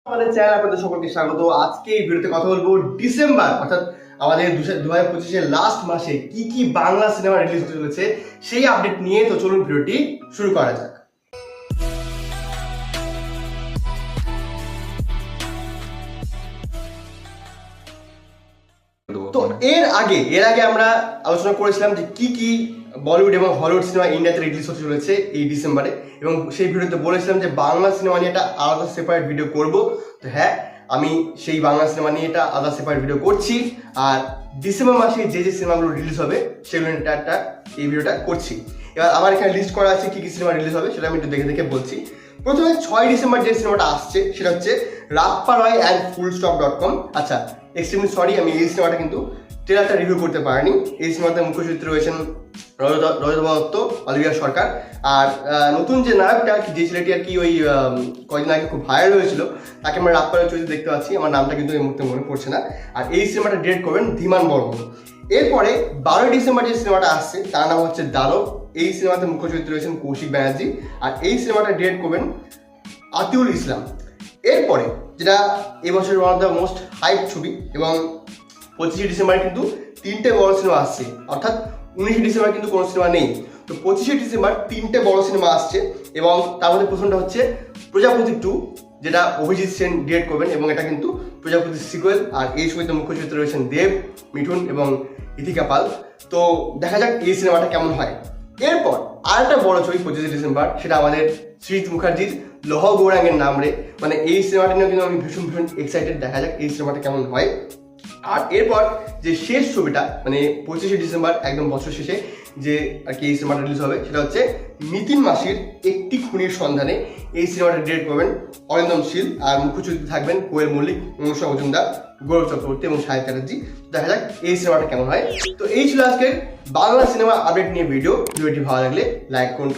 আমাদের চ্যানেল আপনাদের সকলকে স্বাগত। আজকে এই ভিডিওতে কথা বলবো ডিসেম্বর অর্থাৎ আমাদের 2025-এর লাস্ট মাসে কি কি বাংলা সিনেমা রিলিজ হতে চলেছে সেই আপডেট নিয়ে। তো চলুন ভিডিওটি শুরু করা যাক। তো এর আগে আমরা আলোচনা করেছিলাম যে কি কি বলিউড এবং হলিউড সিনেমা ইন্ডিয়াতে রিলিজ হতে চলেছে এই ডিসেম্বরে, এবং সেই ভিডিওতে বলেছিলাম যে বাংলা সিনেমা নিয়ে একটা আলাদা সেপারেট ভিডিও করব। তো হ্যাঁ, আমি সেই বাংলা সিনেমা নিয়ে এটা আলাদা সেপারেট ভিডিও করছি, আর ডিসেম্বর মাসে যে যে সিনেমাগুলো রিলিজ হবে সেগুলো একটা এই ভিডিওটা করছি। এবার আমার এখানে লিস্ট করা আছে কি কি সিনেমা রিলিজ হবে, সেটা আমি একটু দেখে দেখে বলছি। প্রথমে 6 ডিসেম্বর যে সিনেমাটা আসছে সেটা হচ্ছে রাপ্পা রয় অ্যান্ড fullstop.com। আচ্ছা, এক্সট্রিমলি সরি, আমি এই সিনেমাটা কিন্তু ট্রেলারটা রিভিউ করতে পারিনি। এই সিনেমাতে মুখ্য চরিত্রে রয়েছেন রজত দত্ত, অলিভিয়া সরকার, আর নতুন যে নায়কটা যে ছেলেটি আর কি ওই কয়েকদিন আগে খুব ভাইরাল হয়েছিল, তাকে আমরা রাপ্পা রয় চরিত্রে দেখতে পাচ্ছি। আমার নামটা কিন্তু এই মুহূর্তে মনে পড়ছে না। আর এই সিনেমাটা ডিরেক্ট করবেন ধীমান বর্মন। এরপরে 12 ডিসেম্বর যে সিনেমাটা আসছে তার নাম হচ্ছে দানব। এই সিনেমাতে মুখ্য চরিত্রে রয়েছেন কৌশিক ব্যানার্জি, আর এই সিনেমাটা ডিরেক্ট করবেন আতিউল ইসলাম। এরপরে যেটা এবছরের one of the most hype ছবি, এবং 25 ডিসেম্বরে কিন্তু 3টে বড় সিনেমা আসছে, অর্থাৎ 19 ডিসেম্বর কিন্তু কোনো সিনেমা নেই। তো 25 ডিসেম্বর 3টে বড় সিনেমা আসছে, এবং তার মধ্যে প্রথমটা হচ্ছে প্রজাপতি 2, যেটা অভিজিৎ সেন ডিরেক্ট করবেন, এবং এটা কিন্তু প্রজাপতির সিকুয়েল। আর এই ছবিতে মুখ্য চরিত্রে রয়েছেন দেব, মিঠুন এবং ইথিকা পাল। তো দেখা যাক এই সিনেমাটা কেমন হয়। এরপর আরেকটা বড় ছবি 25 ডিসেম্বর, সেটা আমাদের সৃজিত মুখার্জির লৌহ গৌরাঙ্গের নাম রে। মানে এই সিনেমাটা নিয়ে কিন্তু আমি ভীষণ এক্সাইটেড, দেখা যাক এই সিনেমাটা কেমন হয়। আর এরপর যে শেষ ছবিটা, মানে 25 ডিসেম্বর একদম বছর শেষে যে আর কি এই সিনেমাটা রিলিজ হবে, সেটা হচ্ছে নিতিন মাসির একটি খুনির সন্ধানে। এই সিনেমাটা ডিরেক্ট করবেন অরিন্দম শীল, আর মুখ্য চরিত্রে থাকবেন কোয়েল মল্লিক, মনুষা মজুমদার, গৌরব চক্রবর্তী এবং সাহেব চ্যাটার্জি। দেখা যাক এই সিনেমাটা কেমন হয়। তো এই ছিল আজকের বাংলা সিনেমা আপডেট নিয়ে ভিডিওটি ভালো লাগলে লাইক করুন।